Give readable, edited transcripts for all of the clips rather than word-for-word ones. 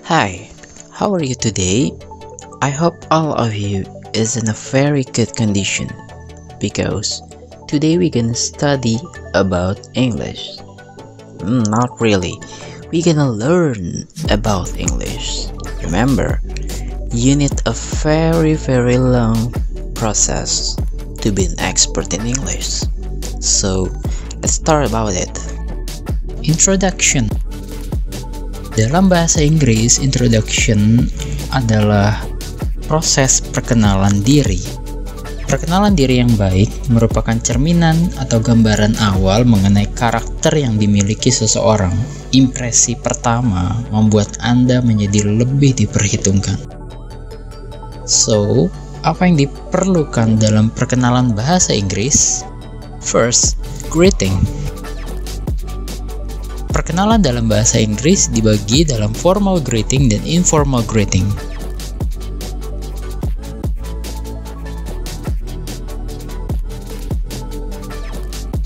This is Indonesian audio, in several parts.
Hi, how are you today? I hope all of you is in a very good condition because today we're gonna study about English. Not really, we're gonna learn about English. Remember, you need a very long process to be an expert in English. So, let's start about it. Introduction. Dalam bahasa Inggris, introduction adalah proses perkenalan diri. Perkenalan diri yang baik merupakan cerminan atau gambaran awal mengenai karakter yang dimiliki seseorang. Impresi pertama membuat Anda menjadi lebih diperhitungkan. So, apa yang diperlukan dalam perkenalan bahasa Inggris? First, greeting. Perkenalan dalam bahasa Inggris dibagi dalam formal greeting dan informal greeting.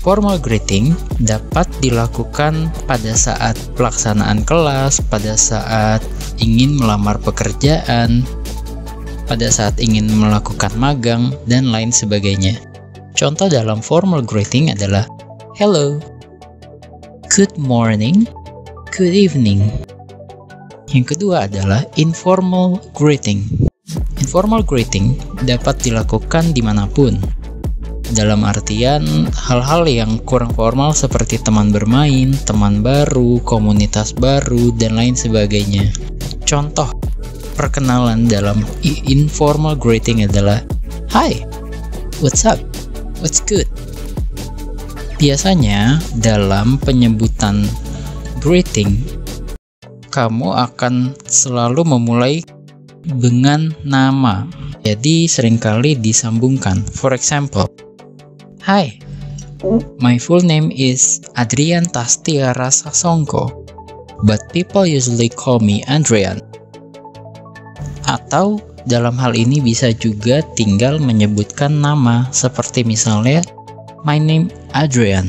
Formal greeting dapat dilakukan pada saat pelaksanaan kelas, pada saat ingin melamar pekerjaan, pada saat ingin melakukan magang, dan lain sebagainya. Contoh dalam formal greeting adalah hello, good morning, good evening. Yang kedua adalah informal greeting. Informal greeting dapat dilakukan dimanapun. Dalam artian hal-hal yang kurang formal seperti teman bermain, teman baru, komunitas baru, dan lain sebagainya. Contoh perkenalan dalam informal greeting adalah hi, what's up, what's good. Biasanya dalam penyebutan greeting, kamu akan selalu memulai dengan nama. Jadi seringkali disambungkan. For example, hi, my full name is Adrian Tastiara Sasongko, but people usually call me Adrian. Atau dalam hal ini bisa juga tinggal menyebutkan nama, seperti misalnya my name Adrian.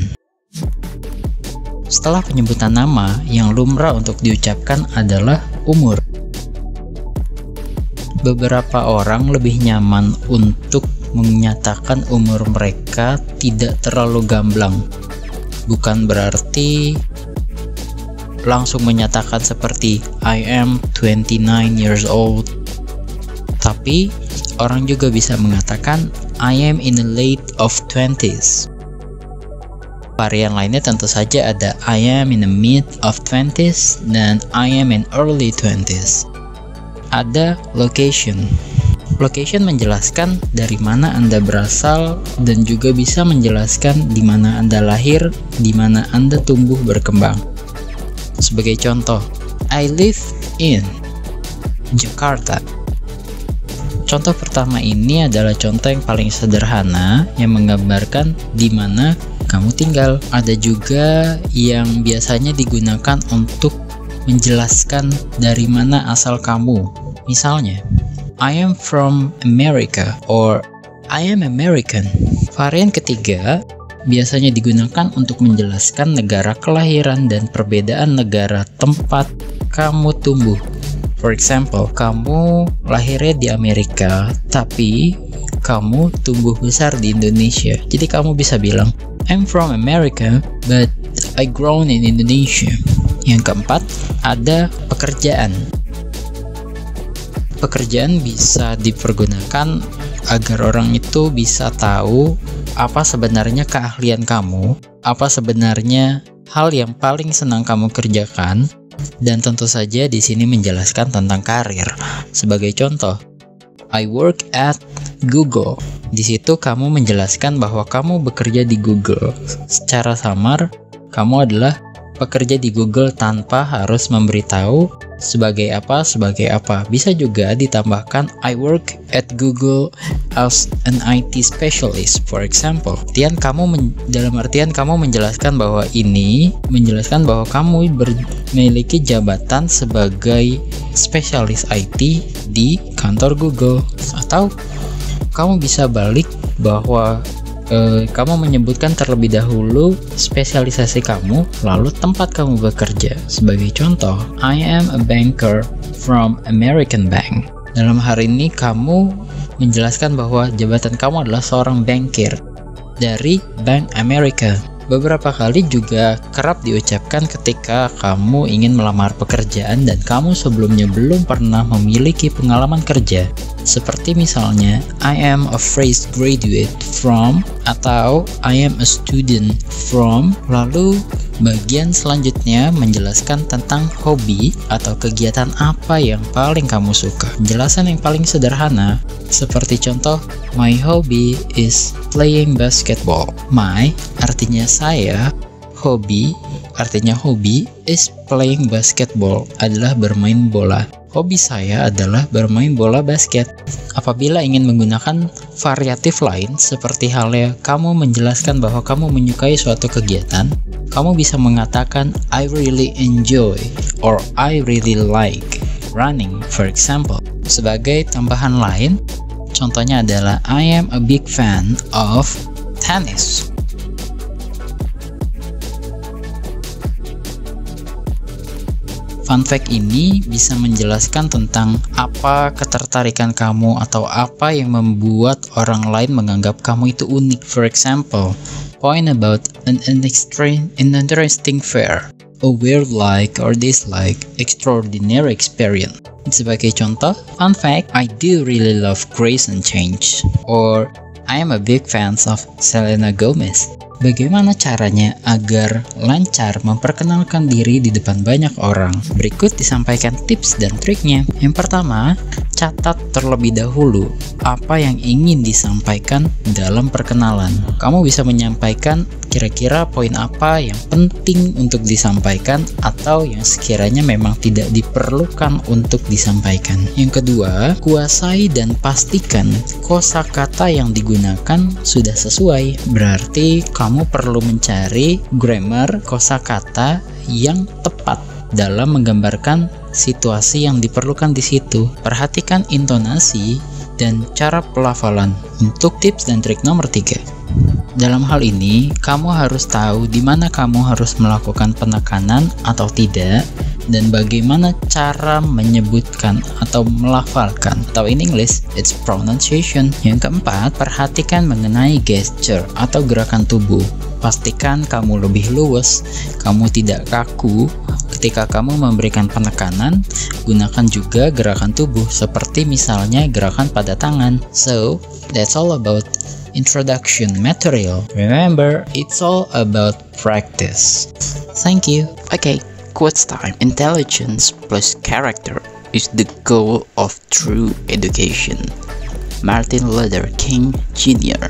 Setelah penyebutan nama, yang lumrah untuk diucapkan adalah umur. Beberapa orang lebih nyaman untuk menyatakan umur mereka tidak terlalu gamblang. Bukan berarti langsung menyatakan seperti I am 29 years old. Tapi orang juga bisa mengatakan I am in the late of 20s. Varian lainnya tentu saja ada I am in the mid of 20s dan I am in early 20s. Ada location. Location menjelaskan dari mana Anda berasal dan juga bisa menjelaskan di mana Anda lahir, di mana Anda tumbuh berkembang. Sebagai contoh, I live in Jakarta. Contoh pertama ini adalah contoh yang paling sederhana yang menggambarkan di mana kamu tinggal. Ada juga yang biasanya digunakan untuk menjelaskan dari mana asal kamu. Misalnya, I am from America or I am American. Varian ketiga biasanya digunakan untuk menjelaskan negara kelahiran dan perbedaan negara tempat kamu tumbuh. For example, kamu lahirnya di Amerika, tapi kamu tumbuh besar di Indonesia. Jadi kamu bisa bilang, I'm from America, but I grown in Indonesia. Yang keempat, ada pekerjaan. Pekerjaan bisa dipergunakan agar orang itu bisa tahu apa sebenarnya keahlian kamu, apa sebenarnya hal yang paling senang kamu kerjakan, dan tentu saja di sini menjelaskan tentang karir. Sebagai contoh, I work at Google. Di situ kamu menjelaskan bahwa kamu bekerja di Google. Secara samar, kamu adalah pekerja di Google tanpa harus memberitahu sebagai apa. Bisa juga ditambahkan I work at Google as an IT specialist. For example, dalam artian kamu menjelaskan bahwa kamu memiliki jabatan sebagai spesialis IT di kantor Google. Atau kamu bisa balik bahwa kamu menyebutkan terlebih dahulu spesialisasi kamu, lalu tempat kamu bekerja. Sebagai contoh, I am a banker from American Bank. Dalam hari ini kamu menjelaskan bahwa jabatan kamu adalah seorang bankir dari Bank America. Beberapa kali juga kerap diucapkan ketika kamu ingin melamar pekerjaan dan kamu sebelumnya belum pernah memiliki pengalaman kerja. Seperti misalnya, I am a fresh graduate from, atau I am a student from. Lalu bagian selanjutnya menjelaskan tentang hobi atau kegiatan apa yang paling kamu suka. Penjelasan yang paling sederhana seperti contoh, my hobby is playing basketball. My artinya saya, hobby artinya hobi, is playing basketball adalah bermain bola. Hobi saya adalah bermain bola basket. Apabila ingin menggunakan variatif lain, seperti halnya kamu menjelaskan bahwa kamu menyukai suatu kegiatan, kamu bisa mengatakan I really enjoy or I really like running, for example. Sebagai tambahan lain, contohnya adalah I am a big fan of tennis. Fun fact ini bisa menjelaskan tentang apa ketertarikan kamu atau apa yang membuat orang lain menganggap kamu itu unik. For example, point about an interesting fair, a weird like or dislike, extraordinary experience. Sebagai contoh, fun fact, I do really love Grace and Change, or I am a big fan of Selena Gomez. Bagaimana caranya agar lancar memperkenalkan diri di depan banyak orang? Berikut disampaikan tips dan triknya. Yang pertama, catat terlebih dahulu apa yang ingin disampaikan dalam perkenalan. Kamu bisa menyampaikan kira-kira poin apa yang penting untuk disampaikan atau yang sekiranya memang tidak diperlukan untuk disampaikan. Yang kedua, kuasai dan pastikan kosakata yang digunakan sudah sesuai. Berarti kamu perlu mencari grammar kosakata yang tepat dalam menggambarkan situasi yang diperlukan di situ. Perhatikan intonasi dan cara pelafalan. Untuk tips dan trik nomor 3. Dalam hal ini, kamu harus tahu di mana kamu harus melakukan penekanan atau tidak, dan bagaimana cara menyebutkan atau melafalkan, atau in English, it's pronunciation. Yang keempat, perhatikan mengenai gesture atau gerakan tubuh. Pastikan kamu lebih luwes, kamu tidak kaku. Ketika kamu memberikan penekanan, gunakan juga gerakan tubuh, seperti misalnya gerakan pada tangan. So, that's all about introduction material. Remember, it's all about practice. Thank you. Okay, quotes time. Intelligence plus character is the goal of true education. Martin Luther King Jr.